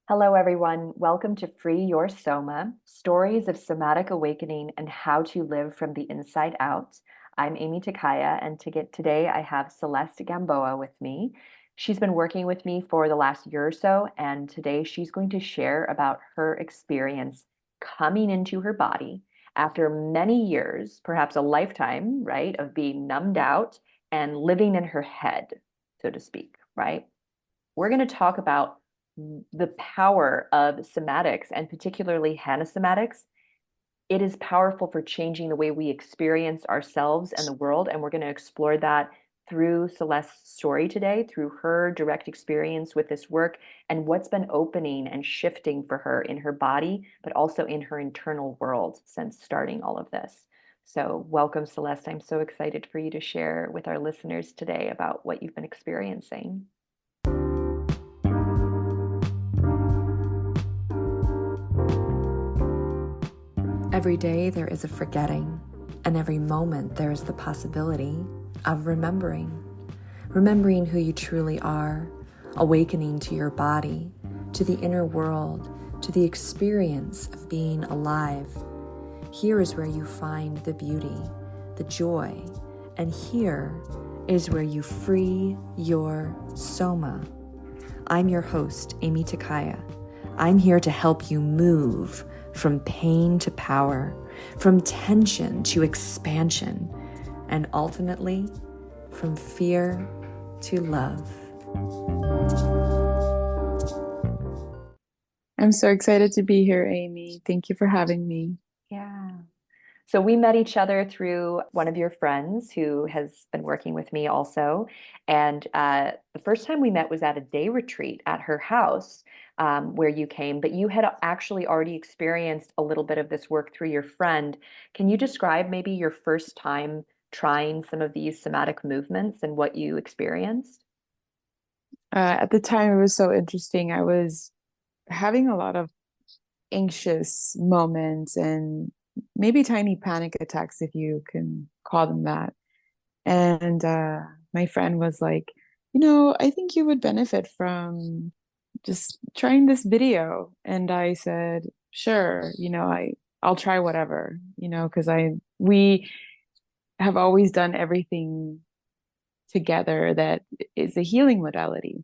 Hello, everyone. Welcome to Free Your Soma, Stories of Somatic Awakening and How to Live from the Inside Out. I'm Amy Takaya, and today I have Celeste Gamboa with me. She's been working with me for the last year or so, and today she's going to share about her experience coming into her body after many years, perhaps a lifetime, right, of being numbed out and living in her head, so to speak, right? We're going to talk about the power of somatics and particularly somatics. It is powerful for changing the way we experience ourselves and the world. And we're going to explore that through Celeste's story today, through her direct experience with this work and what's been opening and shifting for her in her body, but also in her internal world since starting all of this. So, welcome, Celeste. I'm so excited for you to share with our listeners today about what you've been experiencing. Every day there is a forgetting, and every moment there is the possibility of remembering. Remembering who you truly are, awakening to your body, to the inner world, to the experience of being alive. Here is where you find the beauty, the joy, and here is where you free your soma. I'm your host, Amy Takaya. I'm here to help you move from pain to power, from tension to expansion, and ultimately from fear to love. I'm so excited to be here, Amy. Thank you for having me. Yeah. So we met each other through one of your friends who has been working with me also. And the first time we met was at a day retreat at her house where you came, but you had actually already experienced a little bit of this work through your friend. Can you describe maybe your first time trying some of these somatic movements and what you experienced? At the time, it was so interesting. I was having a lot of anxious moments and maybe tiny panic attacks, if you can call them that. And my friend was like, I think you would benefit from just trying this video. And I said, sure, I'll try whatever, because we have always done everything together that is a healing modality.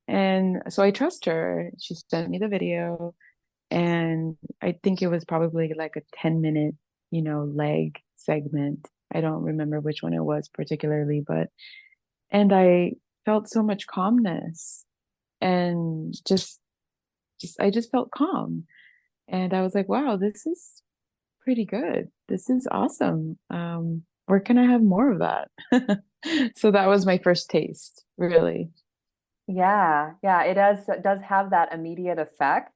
And so I trust her. She sent me the video, and I think it was probably like a 10-minute, leg segment. I don't remember which one it was particularly, and I felt so much calmness and I just felt calm. And I was like, wow, this is pretty good. This is awesome. Where can I have more of that? So that was my first taste, really. Yeah, it does have that immediate effect,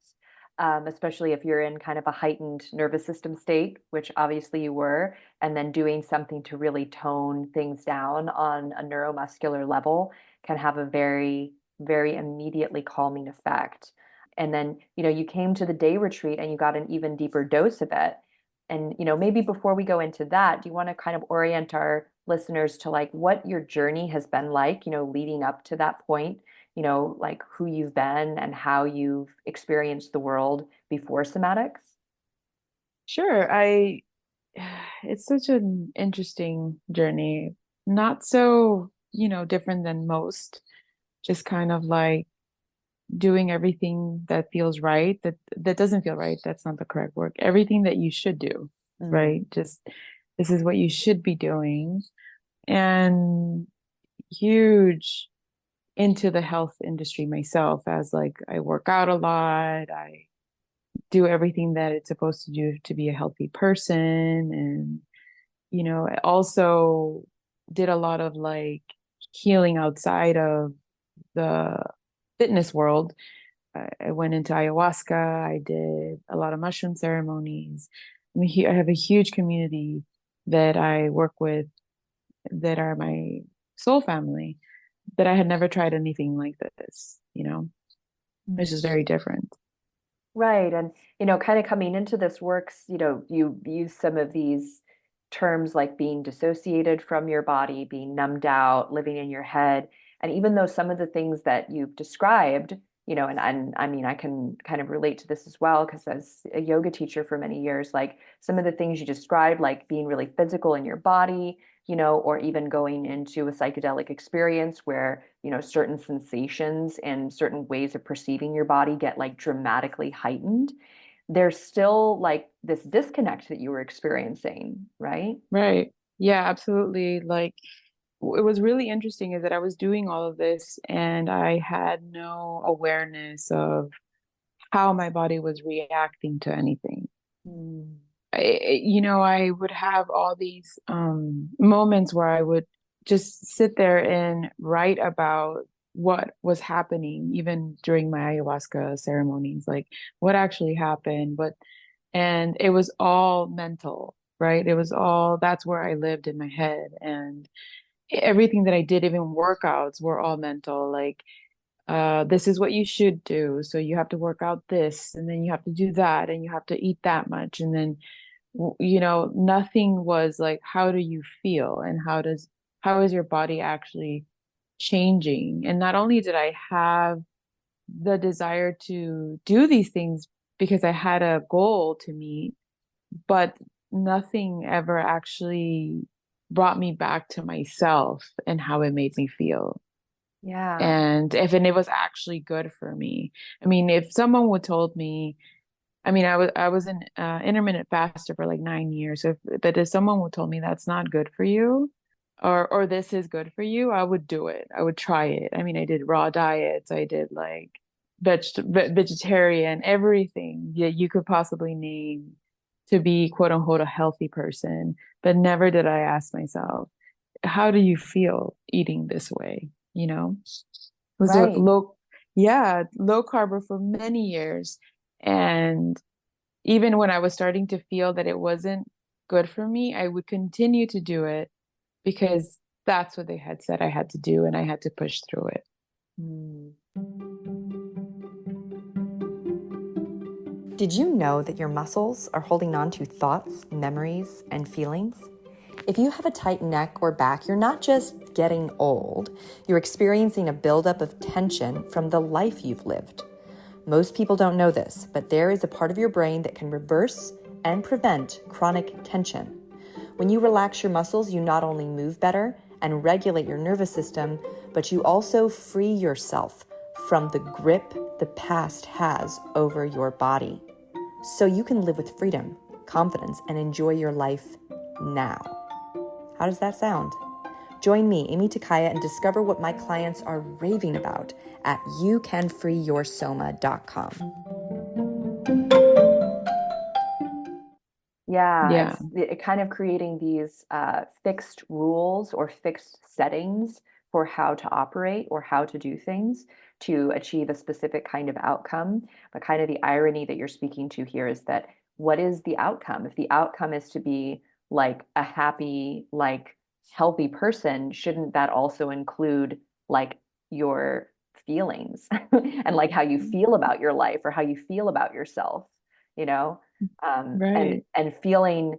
especially if you're in kind of a heightened nervous system state, which obviously you were, and then doing something to really tone things down on a neuromuscular level can have a very, very immediately calming effect. And then, you came to the day retreat and you got an even deeper dose of it. And, maybe before we go into that, do you want to kind of orient our listeners to like what your journey has been like, leading up to that point? Like who you've been and how you've experienced the world before somatics? Sure. It's such an interesting journey. Not so, different than most, just kind of like doing everything that feels right, that doesn't feel right. That's not the correct word. Everything that you should do, Mm. right? Just this is what you should be doing. And huge into the health industry myself as like I work out a lot. I do everything that it's supposed to do to be a healthy person. And, I also did a lot of like healing outside of the fitness world. I went into ayahuasca. I did a lot of mushroom ceremonies. I have a huge community that I work with that are my soul family that I had never tried anything like this, which is very different. Right. And, kind of coming into this works, you use some of these terms like being dissociated from your body, being numbed out, living in your head. And even though some of the things that you've described and I mean, I can kind of relate to this as well, because as a yoga teacher for many years, like some of the things you described, like being really physical in your body, or even going into a psychedelic experience where, certain sensations and certain ways of perceiving your body get like dramatically heightened. There's still like this disconnect that you were experiencing, right? Right. Yeah, absolutely. Like it was really interesting is that I was doing all of this and I had no awareness of how my body was reacting to anything. Mm. I would have all these moments where I would just sit there and write about what was happening, even during my ayahuasca ceremonies, like what actually happened. And it was all mental, right? It was all, that's where I lived in my head. And everything that I did, even workouts, were all mental. Like, this is what you should do. So you have to work out this, and then you have to do that, and you have to eat that much. And then nothing was like, how do you feel and how is your body actually changing? And not only did I have the desire to do these things because I had a goal to meet, but nothing ever actually brought me back to myself and how it made me feel. Yeah. And it was actually good for me. I mean, if someone would told me, I mean, I was an intermittent faster for like 9 years. But if someone would told me that's not good for you, or this is good for you, I would do it. I would try it. I mean, I did raw diets. I did like vegetarian, everything you could possibly name to be quote unquote a healthy person. But never did I ask myself, how do you feel eating this way? Was a Right. low carb for many years. And even when I was starting to feel that it wasn't good for me, I would continue to do it because that's what they had said I had to do, and I had to push through it. Mm. Did you know that your muscles are holding on to thoughts, memories, and feelings? If you have a tight neck or back, you're not just getting old, you're experiencing a buildup of tension from the life you've lived. Most people don't know this, but there is a part of your brain that can reverse and prevent chronic tension. When you relax your muscles, you not only move better and regulate your nervous system, but you also free yourself from the grip the past has over your body. So you can live with freedom, confidence, and enjoy your life now. How does that sound? Join me, Amy Takaya, and discover what my clients are raving about at youcanfreeyoursoma.com. Yeah, Yeah. it kind of creating these fixed rules or fixed settings for how to operate or how to do things to achieve a specific kind of outcome. But kind of the irony that you're speaking to here is that what is the outcome? If the outcome is to be like a happy, like healthy person, shouldn't that also include like your feelings and like how you feel about your life or how you feel about yourself, you know? And Right. feeling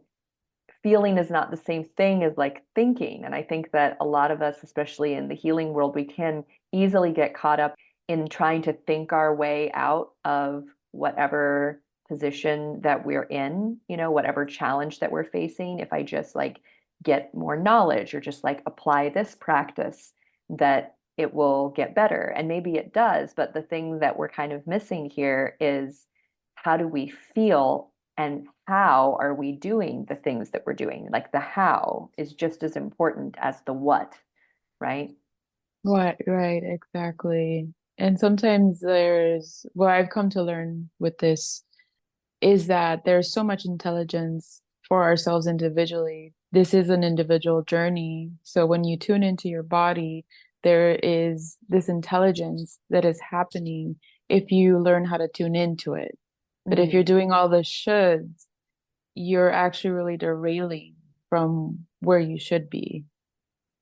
is not the same thing as like thinking. And I think that a lot of us, especially in the healing world, we can easily get caught up in trying to think our way out of whatever position that we're in, whatever challenge that we're facing. If I just like get more knowledge or just like apply this practice, that it will get better. And maybe it does. But the thing that we're kind of missing here is, how do we feel and how are we doing the things that we're doing? Like the how is just as important as the what, right? Right, exactly. And sometimes what I've come to learn with this is that there's so much intelligence for ourselves individually. This is an individual journey. So when you tune into your body, there is this intelligence that is happening if you learn how to tune into it. But if you're Mm. doing all the shoulds, you're actually really derailing from where you should be.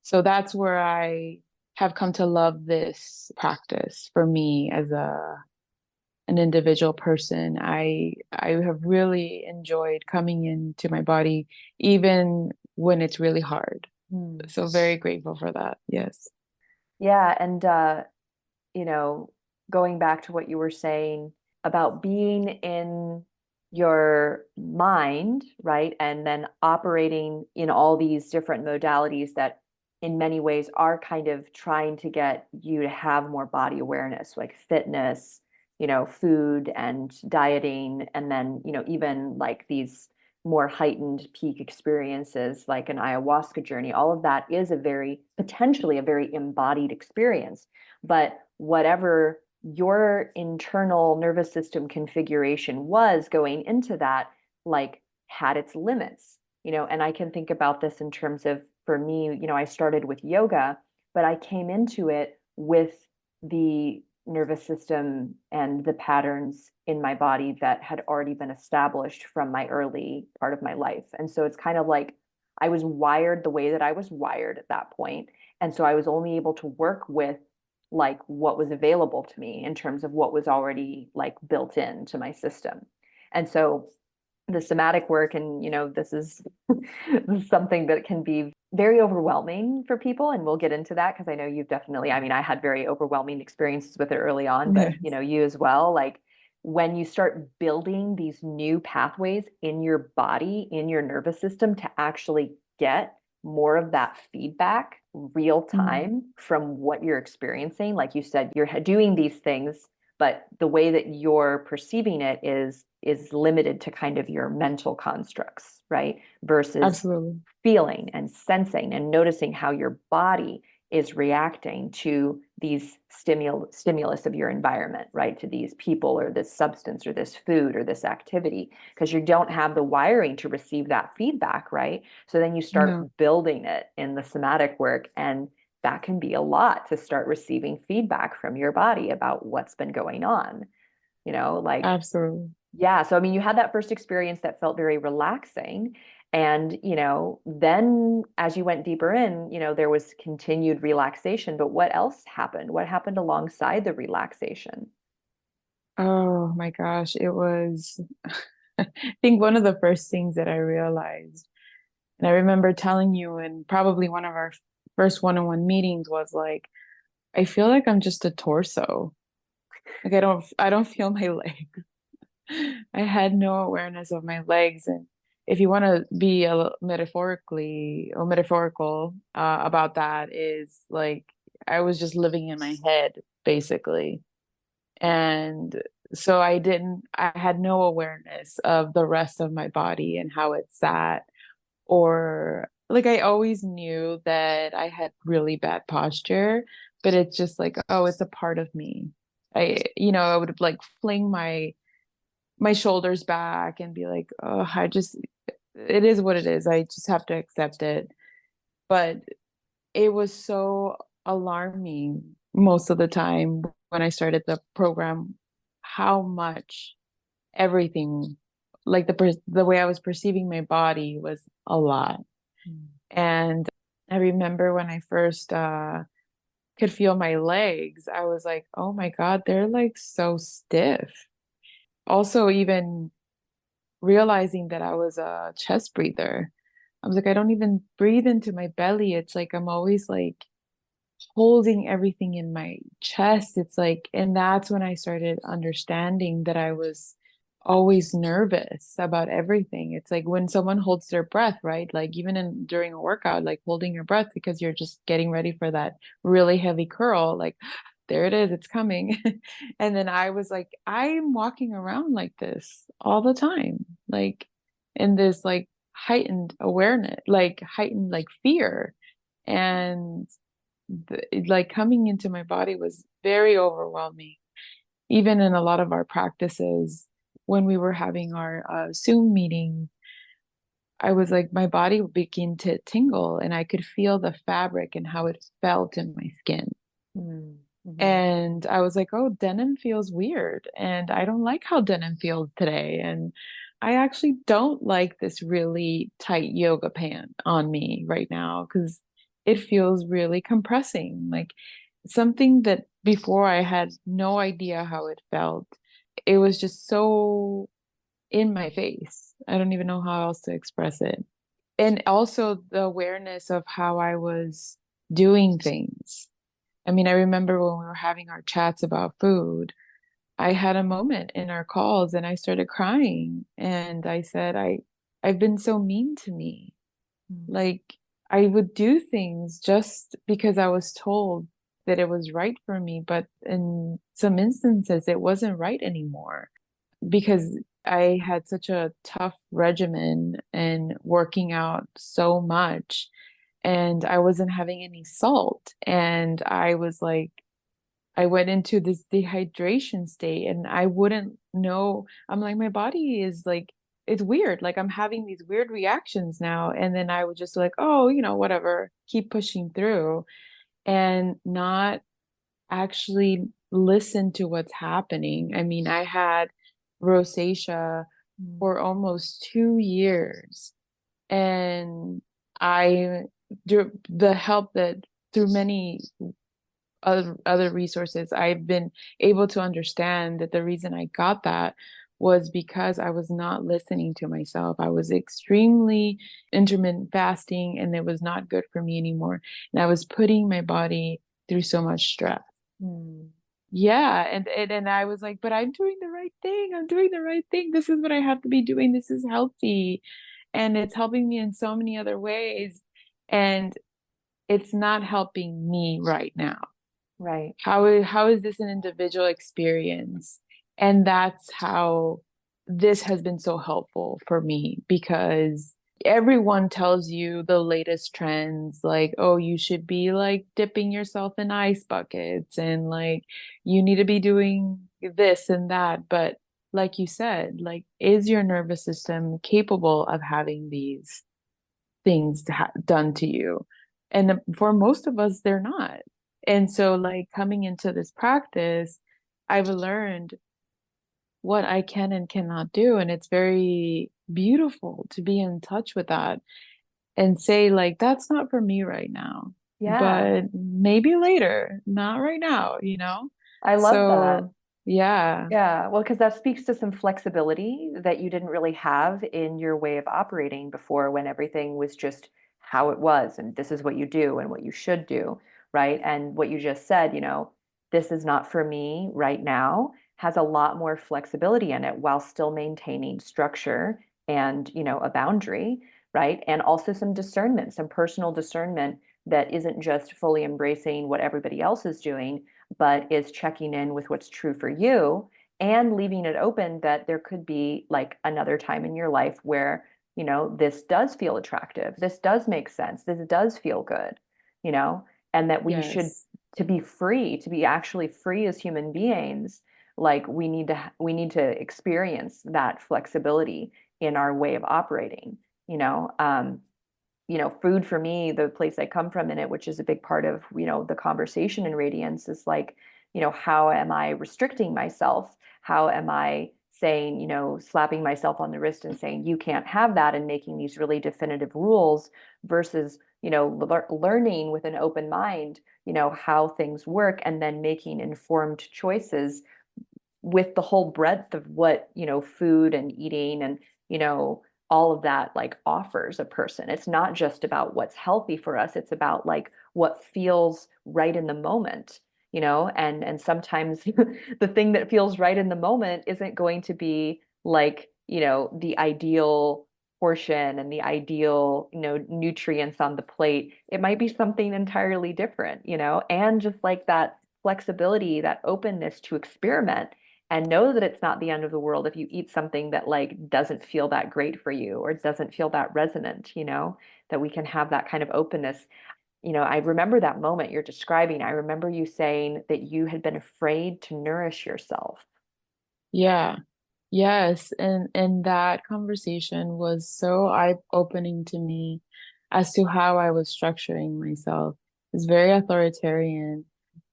So that's where I have come to love this practice for me as an individual person. I have really enjoyed coming into my body even when it's really hard. Mm. So very grateful for that. Yes. Yeah, and you know, going back to what you were saying about being in your mind, right? And then operating in all these different modalities that in many ways are kind of trying to get you to have more body awareness, like fitness, food and dieting, and then, even like these more heightened peak experiences like an ayahuasca journey. All of that is potentially a very embodied experience. But whatever your internal nervous system configuration was going into that, like, had its limits, and I can think about this in terms of, for me, I started with yoga, but I came into it with the nervous system and the patterns in my body that had already been established from my early part of my life. And so it's kind of like I was wired the way that I was wired at that point. And so I was only able to work with like what was available to me in terms of what was already like built into my system. And so the somatic work, and this is something that can be very overwhelming for people, and we'll get into that because I know you've definitely, I mean, I had very overwhelming experiences with it early on, but Yes. you as well. Like when you start building these new pathways in your body, in your nervous system, to actually get more of that feedback real Mm. time from what you're experiencing, like you said, you're doing these things, but the way that you're perceiving it is limited to kind of your mental constructs, right? Versus Absolutely. feeling and sensing and noticing how your body is reacting to these stimulus of your environment, right? To these people or this substance or this food or this activity, because you don't have the wiring to receive that feedback, right? So then you start No, building it in the somatic work, and that can be a lot to start receiving feedback from your body about what's been going on, like, absolutely. yeah. So, I mean, you had that first experience that felt very relaxing. And, then as you went deeper in, there was continued relaxation. But what else happened? What happened alongside the relaxation? Oh my gosh, it was, I think one of the first things that I realized, and I remember telling you in probably one of our first one-on-one meetings was like, I feel like I'm just a torso. Like I don't feel my legs. I had no awareness of my legs. And if you want to be metaphorically or metaphorical about that, is like I was just living in my head basically. And so I had no awareness of the rest of my body and how it sat, or like I always knew that I had really bad posture, but it's just like, oh, it's a part of me. I would like fling my shoulders back and be like, oh, it is what it is. I just have to accept it. But it was so alarming most of the time when I started the program, how much everything, like the way I was perceiving my body was a lot. Mm. And I remember when I first could feel my legs, I was like, oh my God, they're like so stiff. Also, even realizing that I was a chest breather. I was like, I don't even breathe into my belly. It's like I'm always like holding everything in my chest. It's like, and that's when I started understanding that I was always nervous about everything. It's like when someone holds their breath, right? Like even during a workout, like holding your breath because you're just getting ready for that really heavy curl, like there it is, it's coming. And then I was like, I'm walking around like this all the time, like in this like heightened awareness, like heightened like fear. And like coming into my body was very overwhelming. Even in a lot of our practices, when we were having our Zoom meeting, I was like, my body would begin to tingle and I could feel the fabric and how it felt in my skin. Mm. Mhm. And I was like, oh, denim feels weird. And I don't like how denim feels today. And I actually don't like this really tight yoga pant on me right now because it feels really compressing. Like something that before I had no idea how it felt. It was just so in my face. I don't even know how else to express it. And also the awareness of how I was doing things. I mean, I remember when we were having our chats about food, I had a moment in our calls and I started crying and I said, I've been so mean to me. Mm. Like I would do things just because I was told that it was right for me, but in some instances it wasn't right anymore because I had such a tough regimen and working out so much and I wasn't having any salt. And I was like, I went into this dehydration state and I wouldn't know. I'm like, my body is like, it's weird. Like I'm having these weird reactions now. And then I would just like, oh, whatever, keep pushing through and not actually listen to what's happening. I mean, I had rosacea Mm. for almost 2 years. And I, through the help that through many other resources, I've been able to understand that the reason I got that was because I was not listening to myself. I was extremely intermittent fasting and it was not good for me anymore. And I was putting my body through so much stress. Mm. Yeah, and I was like, but I'm doing the right thing. I'm doing the right thing. This is what I have to be doing. This is healthy. And it's helping me in so many other ways. And it's not helping me right now. Right. How is this an individual experience? And that's how this has been so helpful for me because everyone tells you the latest trends, like, oh, you should be like dipping yourself in ice buckets and like you need to be doing this and that. But like you said, like, is your nervous system capable of having these things done to you? And for most of us, they're not. And so, like, coming into this practice, I've learned what I can and cannot do. And it's very beautiful to be in touch with that and say, like, that's not for me right now, Yeah. but maybe later, not right now? I love that. So, yeah, Yeah, well, because that speaks to some flexibility that you didn't really have in your way of operating before when everything was just how it was, and this is what you do and what you should do, right? And what you just said, this is not for me right now, has a lot more flexibility in it while still maintaining structure and, a boundary, right? And also some discernment, some personal discernment that isn't just fully embracing what everybody else is doing, but is checking in with what's true for you and leaving it open that there could be like another time in your life where, this does feel attractive. This does make sense. This does feel good, you know, and that we should, yes, to be free, to be actually free as human beings, like we need to experience that flexibility in our way of operating, you know. Food for me, the place I come from in it, which is a big part of, the conversation in Radiance is like, how am I restricting myself? How am I saying, slapping myself on the wrist and saying, you can't have that and making these really definitive rules versus, learning with an open mind, how things work and then making informed choices with the whole breadth of what, food and eating and, all of that like offers a person. It's not just about what's healthy for us, it's about like what feels right in the moment, and sometimes the thing that feels right in the moment isn't going to be like, the ideal portion and the ideal, nutrients on the plate. It might be something entirely different, and just like that flexibility, that openness to experiment and know that it's not the end of the world if you eat something that like doesn't feel that great for you or doesn't feel that resonant, that we can have that kind of openness. I remember that moment you're describing. I remember you saying that you had been afraid to nourish yourself. yeah. Yes, and that conversation was so eye-opening to me as to how I was structuring myself. It's very authoritarian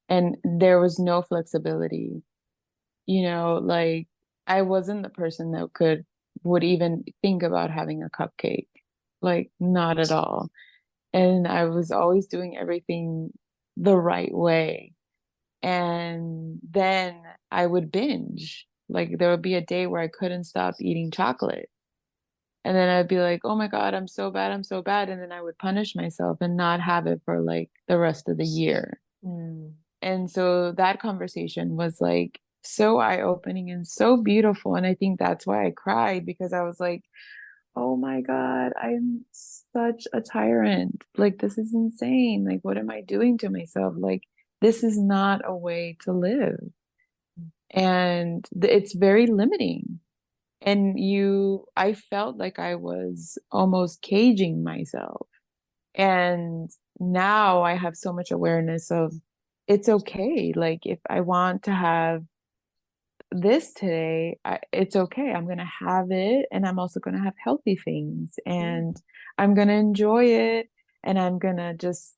and there was no flexibility. Like I wasn't the person that would even think about having a cupcake. Like not at all. And I was always doing everything the right way. And then I would binge. Like there would be a day where I couldn't stop eating chocolate. And then I'd be like, oh my God, I'm so bad, I'm so bad. And then I would punish myself and not have it for like the rest of the year. Mm. And so that conversation was like so eye-opening and so beautiful. And I think that's why I cried, because I was like, oh my God, I'm such a tyrant. Like, this is insane. Like, what am I doing to myself? Like, this is not a way to live. And it's very limiting. And I felt like I was almost caging myself. And now I have so much awareness of it's okay. Like, if I want to have this today, it's okay. I'm going to have it. And I'm also going to have healthy things. And I'm going to enjoy it. And I'm going to just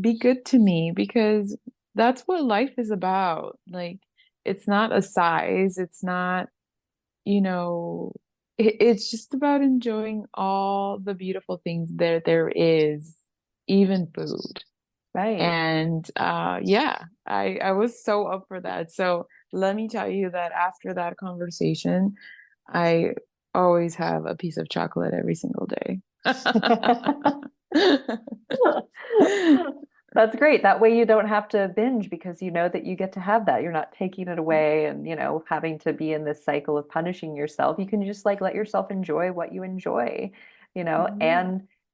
be good to me, because that's what life is about. Like, it's not a size, it's not, you know, it's just about enjoying all the beautiful things there is, even food. Right. And yeah, I was so up for that. So let me tell you that after that conversation, I always have a piece of chocolate every single day. That's great. That way you don't have to binge because you know that you get to have that. You're not taking it away and, having to be in this cycle of punishing yourself. You can just like let yourself enjoy what you enjoy, Yeah.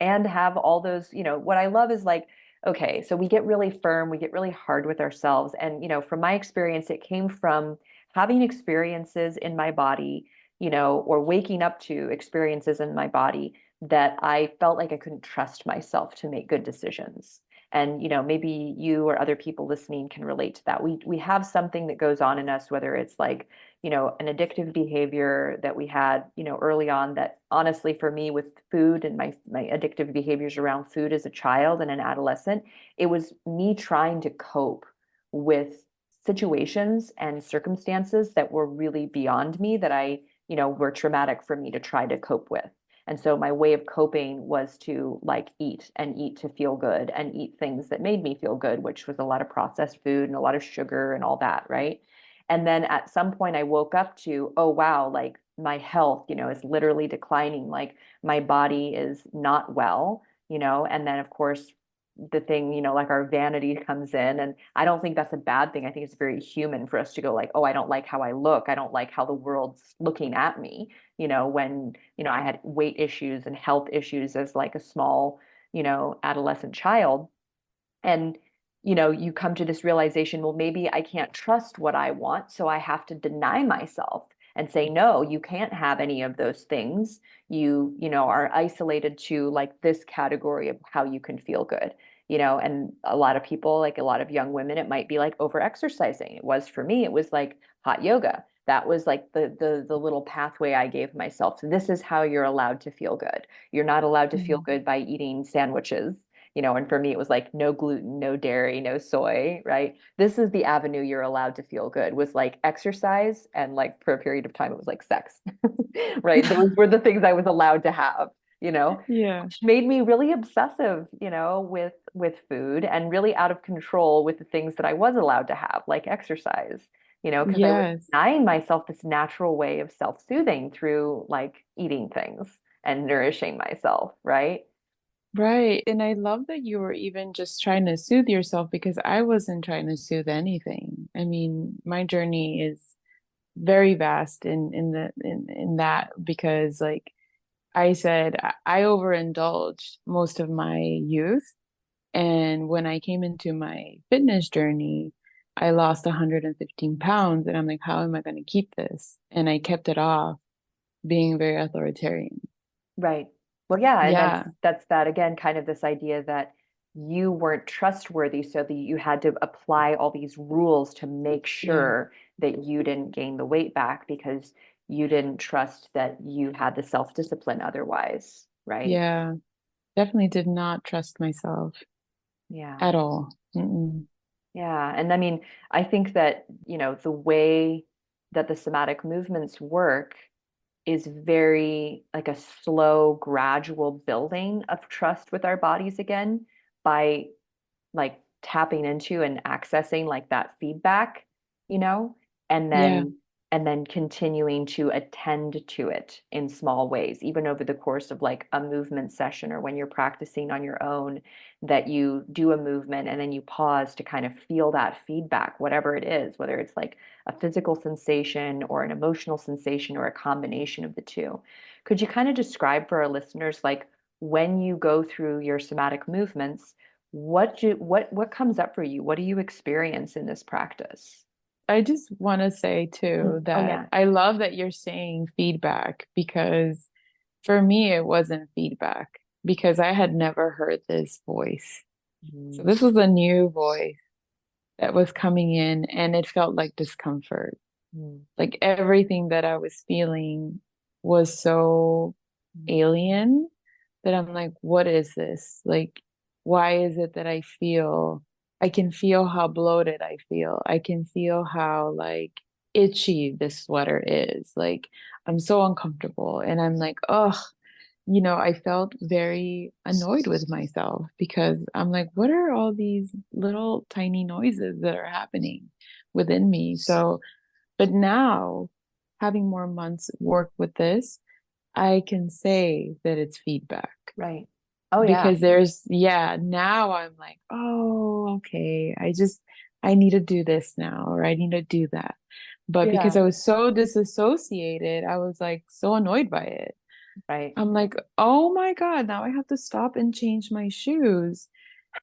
and have all those, what I love is like, okay, so we get really firm, we get really hard with ourselves. And, from my experience, it came from having experiences in my body, or waking up to experiences in my body that I felt like I couldn't trust myself to make good decisions. And maybe you or other people listening can relate to that. We have something that goes on in us, whether it's like, an addictive behavior that we had, early on, that honestly for me with food and my addictive behaviors around food as a child and an adolescent, it was me trying to cope with situations and circumstances that were really beyond me that were traumatic for me to try to cope with. And so my way of coping was to like eat and eat to feel good and eat things that made me feel good, which was a lot of processed food and a lot of sugar and all that, right? And then at some point I woke up to, oh wow, like my health, is literally declining. Like my body is not well, and then of course the thing, like our vanity comes in. And I don't think that's a bad thing. I think it's very human for us to go like, oh, I don't like how I look. I don't like how the world's looking at me, when, I had weight issues and health issues as like a small, adolescent child. And, you come to this realization, well, maybe I can't trust what I want, so I have to deny myself and say, no, you can't have any of those things. You are isolated to like this category of how you can feel good. And a lot of people, like a lot of young women, it might be like over exercising. It was for me, it was like hot yoga. That was like the little pathway I gave myself. So this is how you're allowed to feel good. You're not allowed to feel Mhm. good by eating sandwiches, and for me, it was like no gluten, no dairy, no soy, right? This is the avenue you're allowed to feel good, was like exercise. And like for a period of time, it was like sex, right? Those were the things I was allowed to have, Yeah. which made me really obsessive, with food and really out of control with the things that I was allowed to have, like exercise, because I was Yes. denying myself this natural way of self-soothing through like eating things and nourishing myself, right? Right. And I love that you were even just trying to soothe yourself, because I wasn't trying to soothe anything. I mean, my journey is very vast in that, because like I said, I overindulged most of my youth. And when I came into my fitness journey, I lost 115 pounds. And I'm like, how am I going to keep this? And I kept it off, being very authoritarian. Right. Well, yeah, and Yeah. that's that again, kind of this idea that you weren't trustworthy, so that you had to apply all these rules to make Yeah. sure that you didn't gain the weight back because you didn't trust that you had the self-discipline otherwise, right? Yeah. Definitely did not trust myself Yeah. at all. Mm-mm. Yeah. And I mean, I think that, the way that the somatic movements work is very like a slow, gradual building of trust with our bodies again by like tapping into and accessing like that feedback, you know, and Yeah. then and then continuing to attend to it in small ways, even over the course of like a movement session or when you're practicing on your own, that you do a movement and then you pause to kind of feel that feedback, whatever it is, whether it's like a physical sensation or an emotional sensation or a combination of the two. Could you kind of describe for our listeners, like when you go through your somatic movements, what comes up for you? What do you experience in this practice? I just want to say too Oh that yeah. I love that you're saying feedback, because for me it wasn't feedback, because I had never heard this voice. So Mm, this was a new voice that was coming in, and it felt like discomfort. mm, Like everything that I was feeling was so mm, alien that I'm like, what is this? Like, why is it that I can feel how bloated I feel. I can feel how like itchy this sweater is. Like, I'm so uncomfortable. And I'm like, oh, I felt very annoyed with myself, because I'm like, what are all these little tiny noises that are happening within me? So, but now, having more months work with this, I can say that it's feedback, right. Oh yeah. because yeah, now I'm like, oh, okay, I need to do this now, or I need to do that. But because Yeah. I was so disassociated, I was like so annoyed by it. Right. I'm like, oh my God, now I have to stop and change my shoes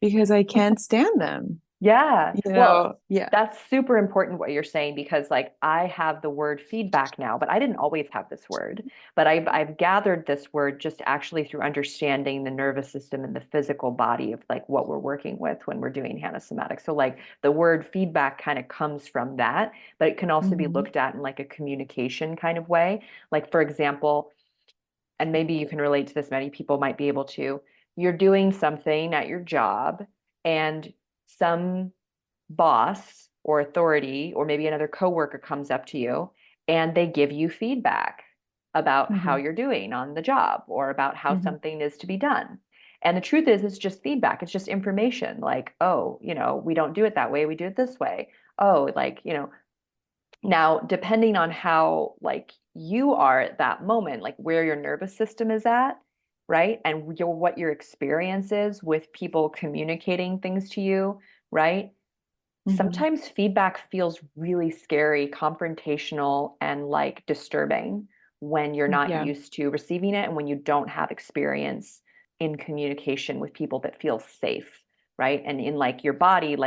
because I can't stand them. Yeah. Well, Yeah. that's super important what you're saying because like I have the word feedback now, but I didn't always have this word. But I've gathered this word just actually through understanding the nervous system and the physical body of like what we're working with when we're doing somatics. So like the word feedback kind of comes from that, but it can also be Hmm. looked at in like a communication kind of way. Like for example, and maybe you can relate to this, many people might be able to, you're doing something at your job and some boss or authority or maybe another coworker comes up to you and they give you feedback about how Hmm. you're doing on the job or about how Hmm. something is to be done. And the truth is, it's just feedback. It's just information like, oh, we don't do it that way. We do it this way. Oh, like, now, depending on how like you are at that moment, like where your nervous system is at, right? And what your experience is with people communicating things to you, right? Hmm. Sometimes feedback feels really scary, confrontational, and like disturbing when you're not Yeah. used to receiving it and when you don't have experience in communication with people that feel safe, right? And in like your body's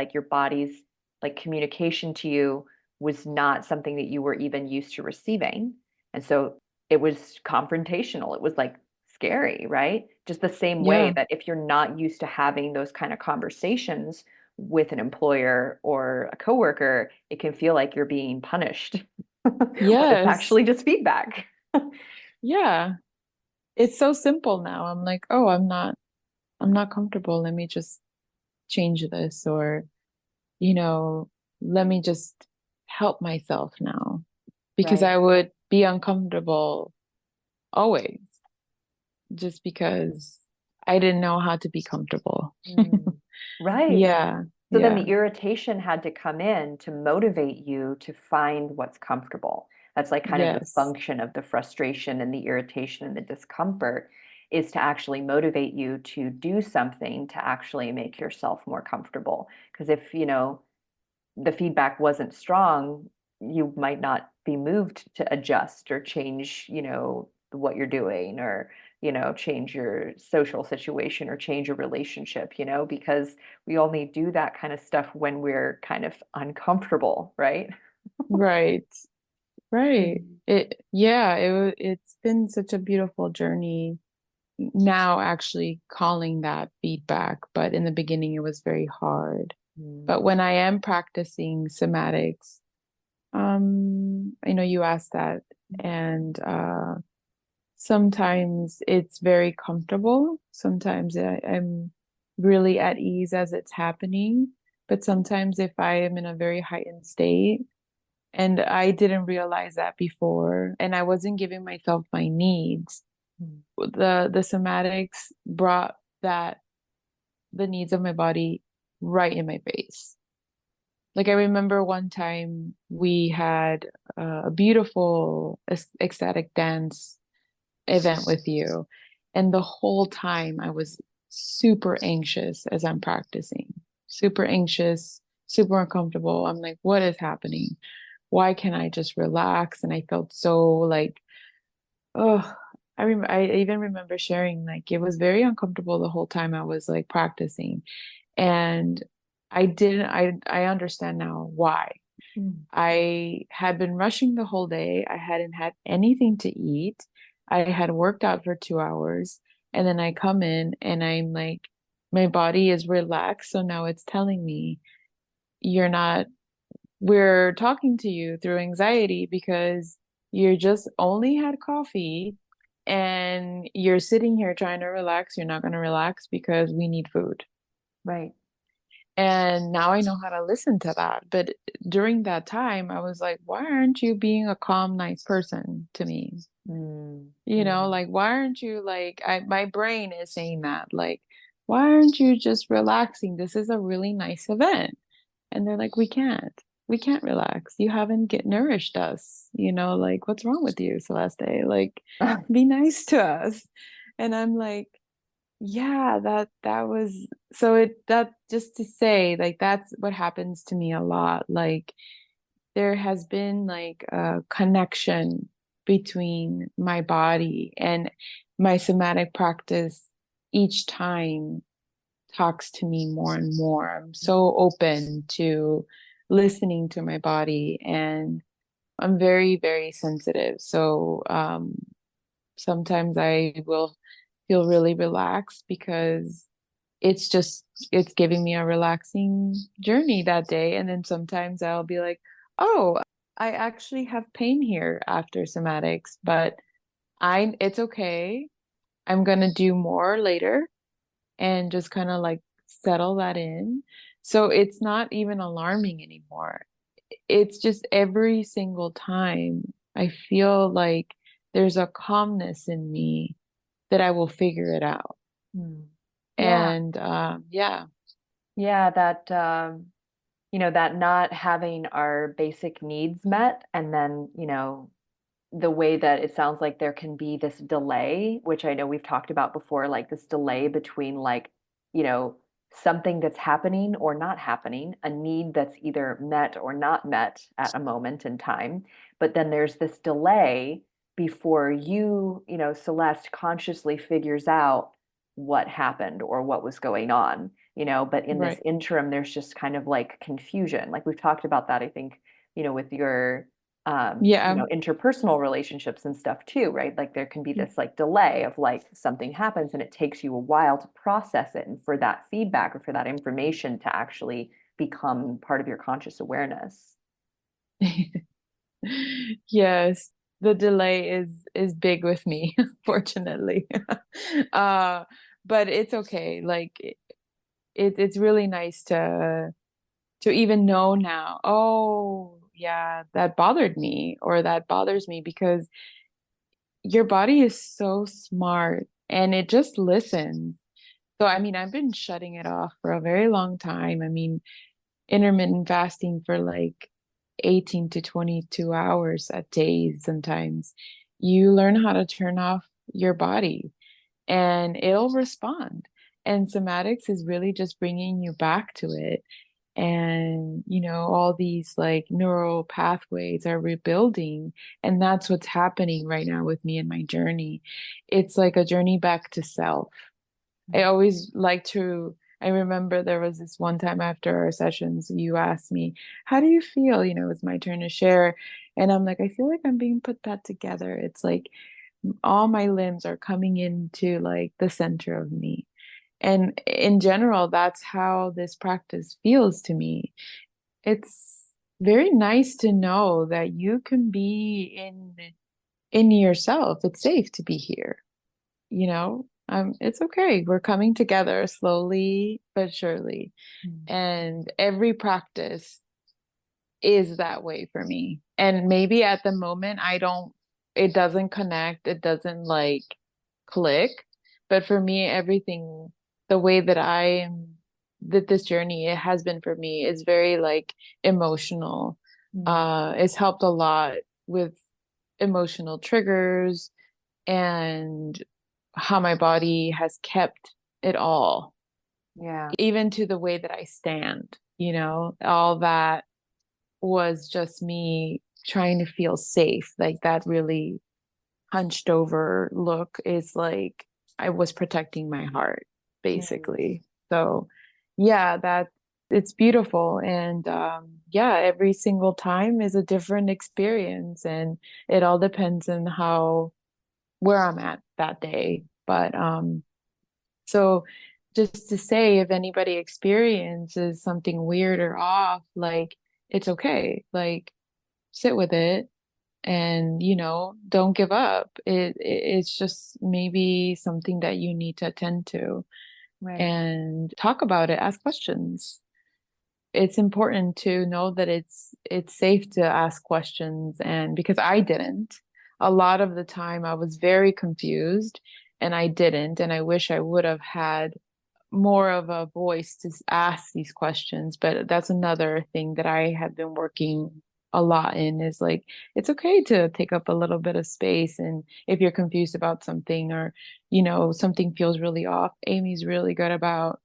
like communication to you was not something that you were even used to receiving. And so it was confrontational. It was like scary, right? Just the same way Yeah. that if you're not used to having those kind of conversations with an employer or a coworker, it can feel like you're being punished when it's Yes. actually just feedback. Yeah. It's so simple now. I'm like, oh, I'm not comfortable. Let me just change this, or, you know, let me just help myself now, because Right. I would be uncomfortable always, just because I didn't know how to be comfortable. Mm. Right. Yeah. So then Yeah. the irritation had to come in to motivate you to find what's comfortable. That's like kind of the Yes. function of the frustration and the irritation and the discomfort is to actually motivate you to do something to actually make yourself more comfortable. Because if, the feedback wasn't strong, you might not be moved to adjust or change, what you're doing or, change your social situation or change your relationship, because we only do that kind of stuff when we're kind of uncomfortable, right? Right. Right. Mhm. It's been such a beautiful journey now, actually calling that feedback, but in the beginning it was very hard. Mm, But when I am practicing somatics, I know you asked that, and sometimes it's very comfortable. Sometimes I'm really at ease as it's happening. But sometimes if I am in a very heightened state, and I didn't realize that before, and I wasn't giving myself my needs, mm, the somatics brought the needs of my body right in my face. Like I remember one time we had a beautiful ecstatic dance event with you, and the whole time I was super anxious as I'm practicing, super anxious, super uncomfortable. I'm like, what is happening? Why can't I just relax? And I felt so like, oh, I even remember sharing like it was very uncomfortable the whole time I was like practicing. And I understand now why. Mm. I had been rushing the whole day. I hadn't had anything to eat. I had worked out for 2 hours, and then I come in and I'm like, my body is relaxed. So now it's telling me, you're not, we're talking to you through anxiety because you just only had coffee and you're sitting here trying to relax. You're not going to relax because we need food. Right. And now I know how to listen to that. But during that time, I was like, why aren't you being a calm, nice person to me? Mm. You know, Mm. like, why aren't you like, my brain is saying that, like, why aren't you just relaxing? This is a really nice event. And they're like, we can't relax. You haven't get nourished us. You know, like, what's wrong with you, Celeste? Like, be nice to us. And I'm like, yeah, that was so it that just to say like that's what happens to me a lot. Like there has been like a connection between my body and my somatic practice each time talks to me more and more. I'm so open to listening to my body, and I'm very, very sensitive. So sometimes I will feel really relaxed because it's giving me a relaxing journey that day. And then sometimes I'll be like, oh, I actually have pain here after somatics, but I it's okay. I'm gonna do more later and just kind of like settle that in. So it's not even alarming anymore. It's just every single time I feel like there's a calmness in me that I will figure it out. Mm. Yeah. And yeah, Yeah, that that not having our basic needs met, and then, the way that it sounds like there can be this delay, which I know we've talked about before, like this delay between like, you know, something that's happening or not happening, a need that's either met or not met at a moment in time. But then there's this delay before Celeste consciously figures out what happened or what was going on, but in this right. interim, there's just kind of like confusion. Like we've talked about that, I think, with your Yeah. interpersonal relationships and stuff too, right? Like there can be this like delay of like something happens and it takes you a while to process it and for that feedback or for that information to actually become part of your conscious awareness. Yes, the delay is big with me, fortunately. Uh, but it's okay. Like it's really nice to even know now, oh, yeah, that bothered me or that bothers me because your body is so smart and it just listens. So, I mean, I've been shutting it off for a very long time. I mean, intermittent fasting for like 18 to 22 hours a day sometimes. You learn how to turn off your body and it'll respond. And somatics is really just bringing you back to it. And, all these like neural pathways are rebuilding. And that's what's happening right now with me in my journey. It's like a journey back to self. I always like to, I remember there was this one time after our sessions, you asked me, how do you feel? It's my turn to share. And I'm like, I feel like I'm being put that together. It's like all my limbs are coming into like the center of me. And in general, that's how this practice feels to me. It's very nice to know that you can be in yourself. It's safe to be here, it's okay. We're coming together slowly but surely. Mm. And every practice is that way for me. And maybe at the moment, it doesn't connect, it doesn't like click. But for me, everything, the way that I am that this journey, it has been for me, is very like emotional. Mm. It's helped a lot with emotional triggers and how my body has kept it all, Yeah. even to the way that I stand, all that was just me trying to feel safe. Like that really hunched over look is like I was protecting my heart, Mm. basically. So, yeah, that it's beautiful. And yeah, every single time is a different experience, and it all depends on where I'm at that day. But so just to say, if anybody experiences something weird or off, like it's okay. Like sit with it and don't give up. It's just maybe something that you need to attend to Right. and talk about it, ask questions. It's important to know that it's safe to ask questions, and because I didn't, a lot of the time I was very confused and I didn't, and I wish I would have had more of a voice to ask these questions. But that's another thing that I have been working a lot in, is like it's okay to take up a little bit of space. And if you're confused about something, or something feels really off, Amy's really good about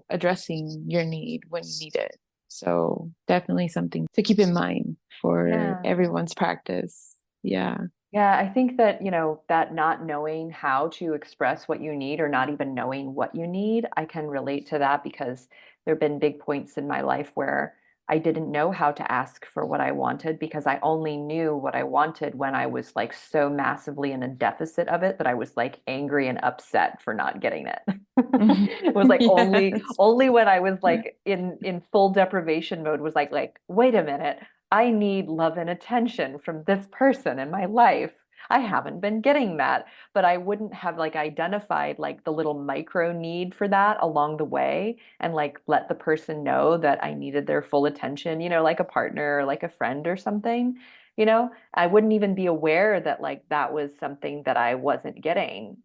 addressing your need when you need it. So definitely something to keep in mind for Yeah. everyone's practice. Yeah. Yeah, I think that, that not knowing how to express what you need or not even knowing what you need, I can relate to that because there have been big points in my life where I didn't know how to ask for what I wanted because I only knew what I wanted when I was like so massively in a deficit of it that I was like angry and upset for not getting it. It was like Yes. only when I was like in full deprivation mode was like, wait a minute, I need love and attention from this person in my life. I haven't been getting that, but I wouldn't have like identified like the little micro need for that along the way and like let the person know that I needed their full attention, like a partner or like a friend or something, I wouldn't even be aware that like that was something that I wasn't getting,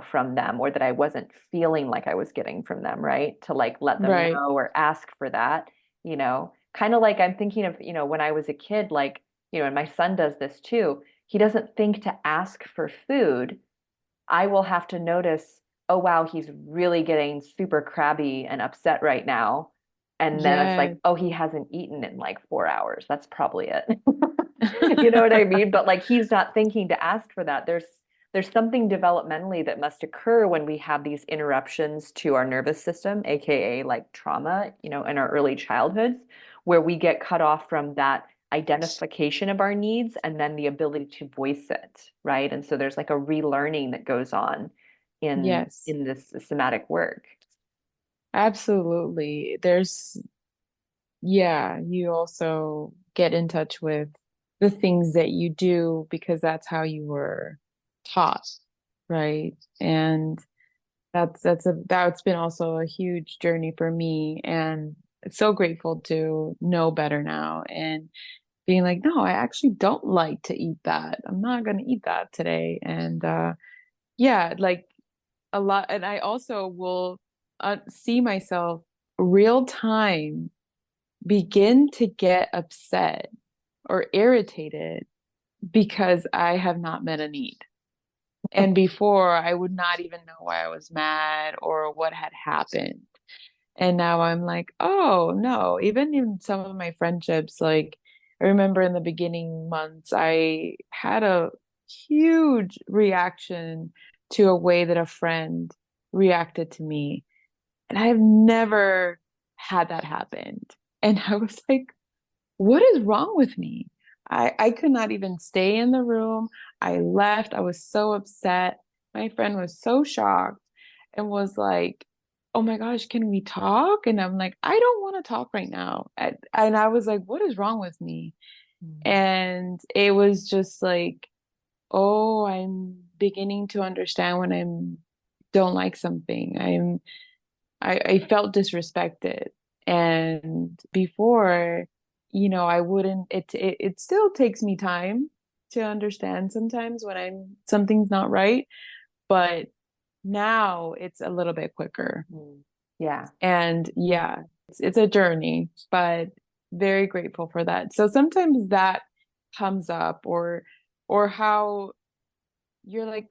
from them or that I wasn't feeling like I was getting from them, right? To like let them Right. know or ask for that, kind of like I'm thinking of, when I was a kid, like, and my son does this too. He doesn't think to ask for food. I will have to notice, oh, wow, he's really getting super crabby and upset right now. And then it's like, Yes. oh, he hasn't eaten in like 4 hours. That's probably it. You know what I mean? But like he's not thinking to ask for that. There's something developmentally that must occur when we have these interruptions to our nervous system, aka like trauma, in our early childhoods, where we get cut off from that identification of our needs and then the ability to voice it, right? And so there's like a relearning that goes on in Yes. in this somatic work. Absolutely. Yeah, you also get in touch with the things that you do because that's how you were taught, right? And that's been also a huge journey for me, and so grateful to know better now and being like, no, I actually don't like to eat that. I'm not going to eat that today. And yeah, like a lot. And I also will see myself real time begin to get upset or irritated because I have not met a need. And before, I would not even know why I was mad or what had happened. And now I'm like, oh no, even in some of my friendships, like I remember in the beginning months, I had a huge reaction to a way that a friend reacted to me. And I have never had that happen. And I was like, what is wrong with me? I could not even stay in the room. I left. I was so upset. My friend was so shocked and was like, oh my gosh, can we talk? And I'm like, I don't want to talk right now. And I was like, what is wrong with me? Mm. And it was just like, oh, I'm beginning to understand when I'm don't like something. I felt disrespected. And before, I wouldn't, it still takes me time to understand sometimes when something's not right, but now it's a little bit quicker. Yeah. And yeah, it's a journey, but very grateful for that. So sometimes that comes up, or how you're like,